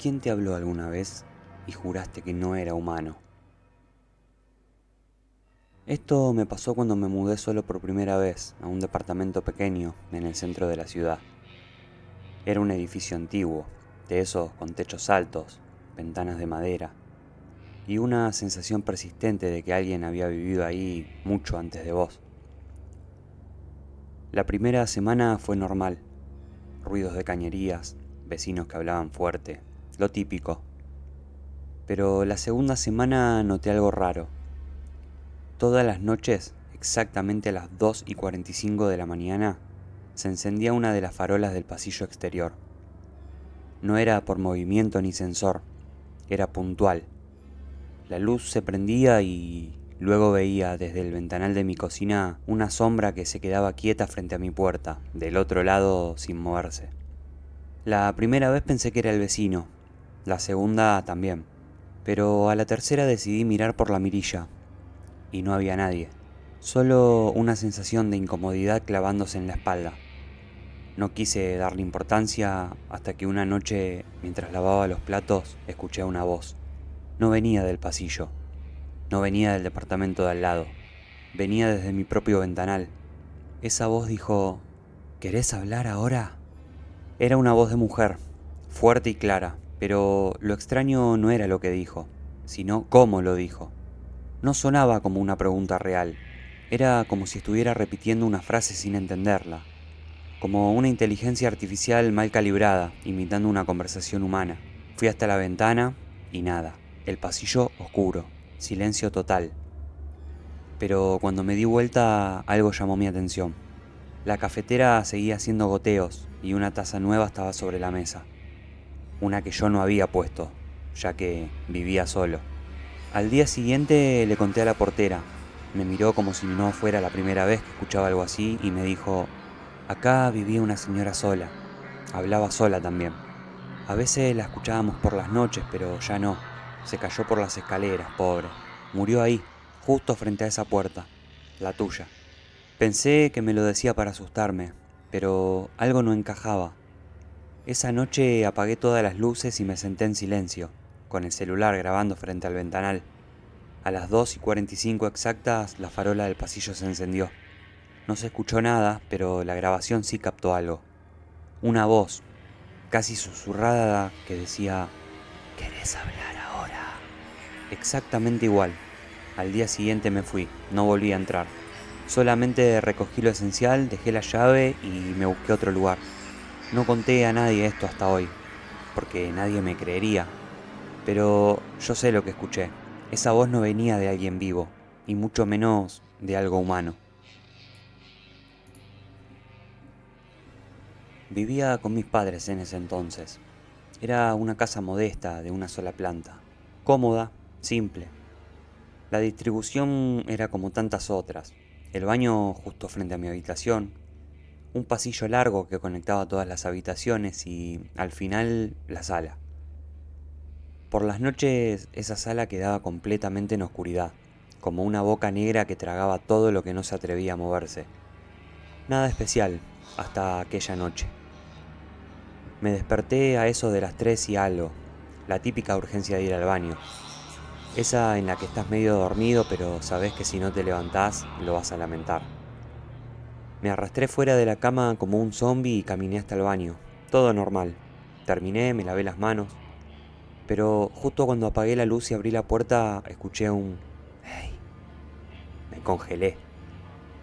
¿Quién te habló alguna vez y juraste que no era humano? Esto me pasó cuando me mudé solo por primera vez a un departamento pequeño en el centro de la ciudad. Era un edificio antiguo, de esos con techos altos, ventanas de madera, y una sensación persistente de que alguien había vivido ahí mucho antes de vos. La primera semana fue normal, ruidos de cañerías, vecinos que hablaban fuerte, lo típico. Pero la segunda semana noté algo raro. Todas las noches, exactamente a las 2:45 de la mañana, se encendía una de las farolas del pasillo exterior. No era por movimiento ni sensor, era puntual. La luz se prendía y luego veía desde el ventanal de mi cocina una sombra que se quedaba quieta frente a mi puerta, del otro lado sin moverse. La primera vez pensé que era el vecino, la segunda también, pero a la tercera decidí mirar por la mirilla, y no había nadie. Solo una sensación de incomodidad clavándose en la espalda. No quise darle importancia hasta que una noche, mientras lavaba los platos, escuché una voz. No venía del pasillo, no venía del departamento de al lado, venía desde mi propio ventanal. Esa voz dijo, ¿querés hablar ahora? Era una voz de mujer, fuerte y clara, pero lo extraño no era lo que dijo, sino cómo lo dijo. No sonaba como una pregunta real, era como si estuviera repitiendo una frase sin entenderla, como una inteligencia artificial mal calibrada, imitando una conversación humana. Fui hasta la ventana y nada, el pasillo oscuro, silencio total. Pero cuando me di vuelta algo llamó mi atención. La cafetera seguía haciendo goteos y una taza nueva estaba sobre la mesa. Una que yo no había puesto, ya que vivía solo. Al día siguiente le conté a la portera. Me miró como si no fuera la primera vez que escuchaba algo así y me dijo, acá vivía una señora sola. Hablaba sola también. A veces la escuchábamos por las noches, pero ya no. Se cayó por las escaleras, pobre. Murió ahí, justo frente a esa puerta, la tuya. Pensé que me lo decía para asustarme, pero algo no encajaba. Esa noche apagué todas las luces y me senté en silencio, con el celular grabando frente al ventanal. A las 2:45 exactas, la farola del pasillo se encendió. No se escuchó nada, pero la grabación sí captó algo. Una voz, casi susurrada, que decía, ¿querés hablar ahora? Exactamente igual. Al día siguiente me fui, no volví a entrar. Solamente recogí lo esencial, dejé la llave y me busqué otro lugar. No conté a nadie esto hasta hoy, porque nadie me creería. Pero yo sé lo que escuché. Esa voz no venía de alguien vivo, y mucho menos de algo humano. Vivía con mis padres en ese entonces. Era una casa modesta de una sola planta. Cómoda, simple. La distribución era como tantas otras. El baño justo frente a mi habitación, un pasillo largo que conectaba todas las habitaciones y, al final, la sala. Por las noches esa sala quedaba completamente en oscuridad, como una boca negra que tragaba todo lo que no se atrevía a moverse. Nada especial, hasta aquella noche. Me desperté a eso de las 3 y algo, la típica urgencia de ir al baño. Esa en la que estás medio dormido pero sabes que si no te levantás lo vas a lamentar. Me arrastré fuera de la cama como un zombi y caminé hasta el baño. Todo normal. Terminé, me lavé las manos. Pero justo cuando apagué la luz y abrí la puerta, escuché un "hey". Me congelé.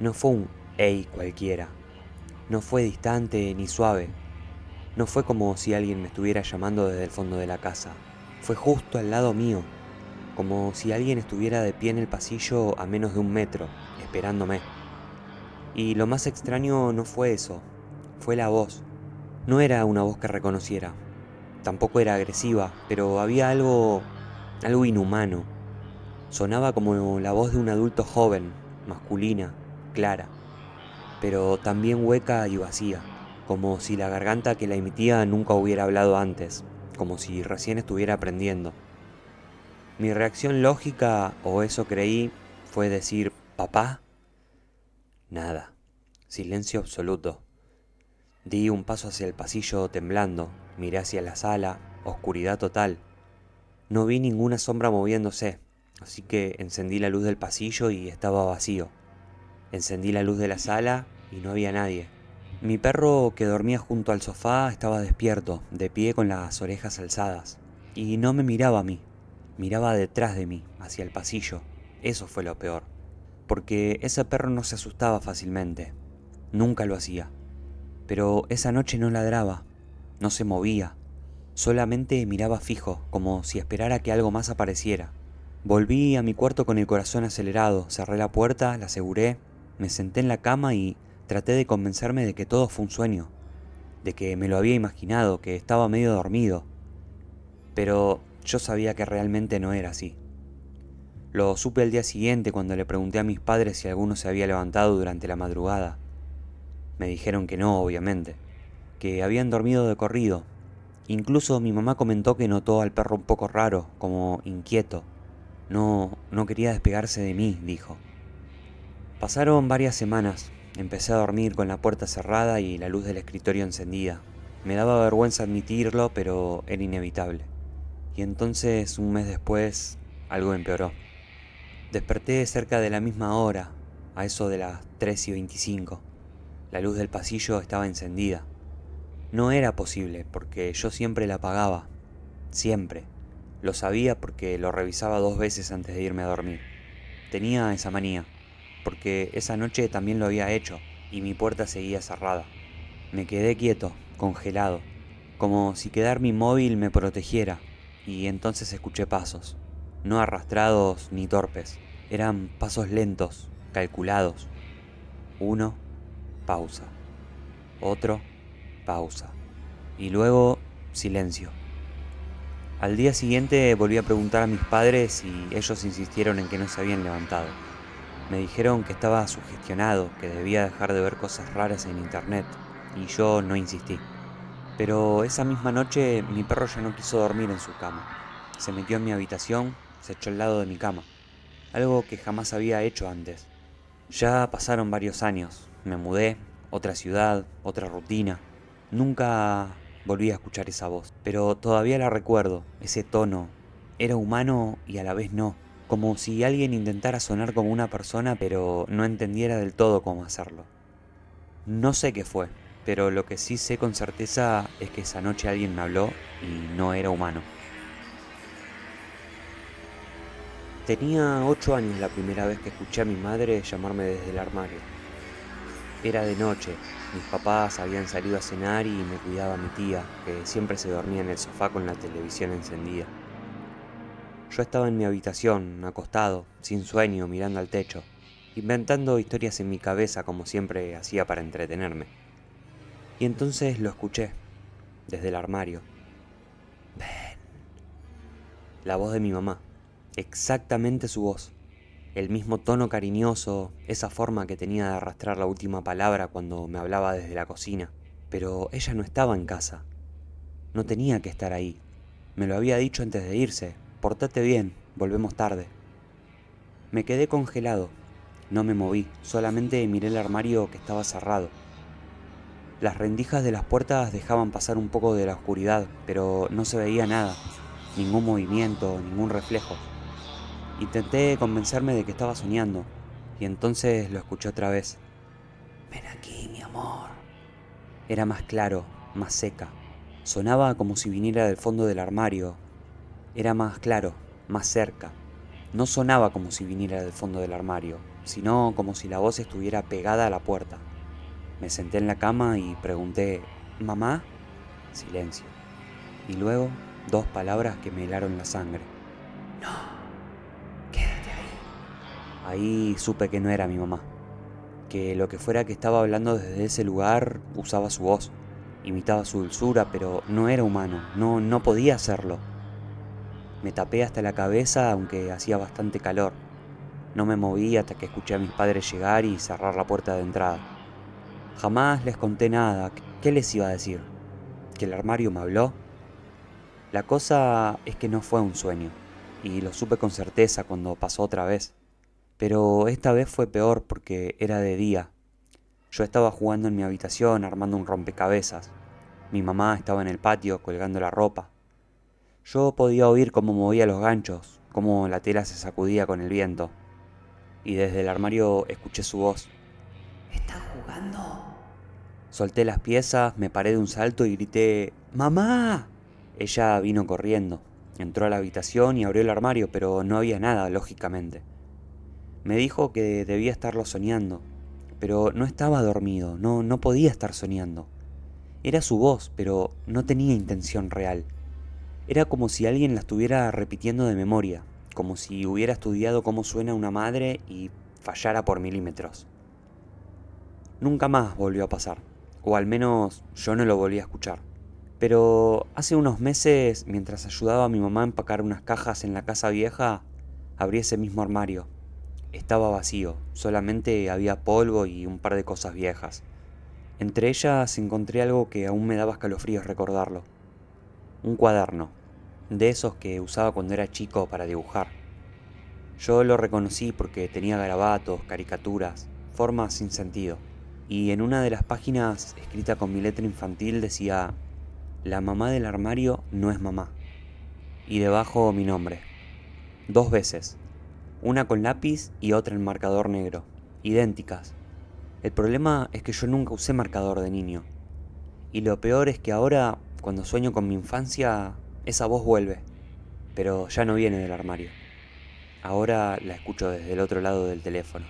No fue un "hey" cualquiera. No fue distante ni suave. No fue como si alguien me estuviera llamando desde el fondo de la casa. Fue justo al lado mío. Como si alguien estuviera de pie en el pasillo a menos de 1 metro, esperándome. Y lo más extraño no fue eso. Fue la voz. No era una voz que reconociera. Tampoco era agresiva, pero había algo inhumano. Sonaba como la voz de un adulto joven, masculina, clara, pero también hueca y vacía, como si la garganta que la emitía nunca hubiera hablado antes, como si recién estuviera aprendiendo. Mi reacción lógica, o eso creí, fue decir ¿papá? Nada. Silencio absoluto. Di un paso hacia el pasillo temblando, miré hacia la sala oscuridad total. No vi ninguna sombra moviéndose, así que encendí la luz del pasillo y estaba vacío. Encendí la luz de la sala y no había nadie. Mi perro, que dormía junto al sofá, estaba despierto, de pie con las orejas alzadas. Y no me miraba a mí, miraba detrás de mí, hacia el pasillo. Eso fue lo peor, porque ese perro no se asustaba fácilmente. Nunca lo hacía. Pero esa noche no ladraba, no se movía. Solamente miraba fijo, como si esperara que algo más apareciera. Volví a mi cuarto con el corazón acelerado, cerré la puerta, la aseguré, me senté en la cama y traté de convencerme de que todo fue un sueño, de que me lo había imaginado, que estaba medio dormido. Pero yo sabía que realmente no era así. Lo supe al día siguiente cuando le pregunté a mis padres si alguno se había levantado durante la madrugada. Me dijeron que no, obviamente, que habían dormido de corrido. Incluso mi mamá comentó que notó al perro un poco raro, como inquieto. No quería despegarse de mí, dijo. Pasaron varias semanas. Empecé a dormir con la puerta cerrada y la luz del escritorio encendida. Me daba vergüenza admitirlo, pero era inevitable. Y entonces, un mes después, algo empeoró. Desperté cerca de la misma hora, a eso de las 3:25. La luz del pasillo estaba encendida. No era posible, porque yo siempre la apagaba. Siempre. Lo sabía porque lo revisaba 2 veces antes de irme a dormir. Tenía esa manía, porque esa noche también lo había hecho, y mi puerta seguía cerrada. Me quedé quieto, congelado, como si quedarme inmóvil me protegiera, y entonces escuché pasos, no arrastrados ni torpes, eran pasos lentos, calculados. Uno, pausa. Otro, pausa. Y luego, silencio. Al día siguiente volví a preguntar a mis padres y ellos insistieron en que no se habían levantado. Me dijeron que estaba sugestionado, que debía dejar de ver cosas raras en internet, y yo no insistí. Pero esa misma noche mi perro ya no quiso dormir en su cama. Se metió en mi habitación, se echó al lado de mi cama, algo que jamás había hecho antes. Ya pasaron varios años, me mudé, otra ciudad, otra rutina. Nunca volví a escuchar esa voz, pero todavía la recuerdo, ese tono. Era humano y a la vez no, como si alguien intentara sonar como una persona pero no entendiera del todo cómo hacerlo. No sé qué fue, pero lo que sí sé con certeza es que esa noche alguien me habló y no era humano. Tenía 8 años la primera vez que escuché a mi madre llamarme desde el armario. Era de noche, mis papás habían salido a cenar y me cuidaba mi tía, que siempre se dormía en el sofá con la televisión encendida. Yo estaba en mi habitación, acostado, sin sueño, mirando al techo, inventando historias en mi cabeza como siempre hacía para entretenerme. Y entonces lo escuché, desde el armario. La voz de mi mamá, exactamente su voz. El mismo tono cariñoso, esa forma que tenía de arrastrar la última palabra cuando me hablaba desde la cocina. Pero ella no estaba en casa. No tenía que estar ahí. Me lo había dicho antes de irse. Portate bien, volvemos tarde. Me quedé congelado. No me moví, solamente miré el armario que estaba cerrado. Las rendijas de las puertas dejaban pasar un poco de la oscuridad, pero no se veía nada. Ningún movimiento, ningún reflejo. Intenté convencerme de que estaba soñando, y entonces lo escuché otra vez. Ven aquí, mi amor. Era más claro, más seca. Sonaba como si viniera del fondo del armario. Era más claro, más cerca. No sonaba como si viniera del fondo del armario, sino como si la voz estuviera pegada a la puerta. Me senté en la cama y pregunté, ¿mamá? Silencio. Y luego, 2 palabras que me helaron la sangre. No, quédate ahí. Ahí supe que no era mi mamá. Que lo que fuera que estaba hablando desde ese lugar usaba su voz. Imitaba su dulzura, pero no era humano, no podía hacerlo. Me tapé hasta la cabeza aunque hacía bastante calor. No me moví hasta que escuché a mis padres llegar y cerrar la puerta de entrada. Jamás les conté nada. ¿Qué les iba a decir? ¿Que el armario me habló? La cosa es que no fue un sueño, y lo supe con certeza cuando pasó otra vez. Pero esta vez fue peor porque era de día. Yo estaba jugando en mi habitación armando un rompecabezas. Mi mamá estaba en el patio colgando la ropa. Yo podía oír cómo movía los ganchos, cómo la tela se sacudía con el viento, y desde el armario escuché su voz. ¿Estás jugando? Solté las piezas, me paré de un salto y grité ¡Mamá! Ella vino corriendo, entró a la habitación y abrió el armario, pero no había nada, lógicamente. Me dijo que debía estarlo soñando, pero no estaba dormido, no podía estar soñando. Era su voz, pero no tenía intención real. Era como si alguien la estuviera repitiendo de memoria, como si hubiera estudiado cómo suena una madre y fallara por milímetros. Nunca más volvió a pasar, o al menos yo no lo volví a escuchar. Pero hace unos meses, mientras ayudaba a mi mamá a empacar unas cajas en la casa vieja, abrí ese mismo armario. Estaba vacío, solamente había polvo y un par de cosas viejas. Entre ellas encontré algo que aún me daba escalofríos recordarlo. Un cuaderno, de esos que usaba cuando era chico para dibujar. Yo lo reconocí porque tenía garabatos, caricaturas, formas sin sentido. Y en una de las páginas, escrita con mi letra infantil, decía: La mamá del armario no es mamá. Y debajo mi nombre. 2 veces. Una con lápiz y otra en marcador negro. Idénticas. El problema es que yo nunca usé marcador de niño. Y lo peor es que ahora, cuando sueño con mi infancia, esa voz vuelve. Pero ya no viene del armario. Ahora la escucho desde el otro lado del teléfono.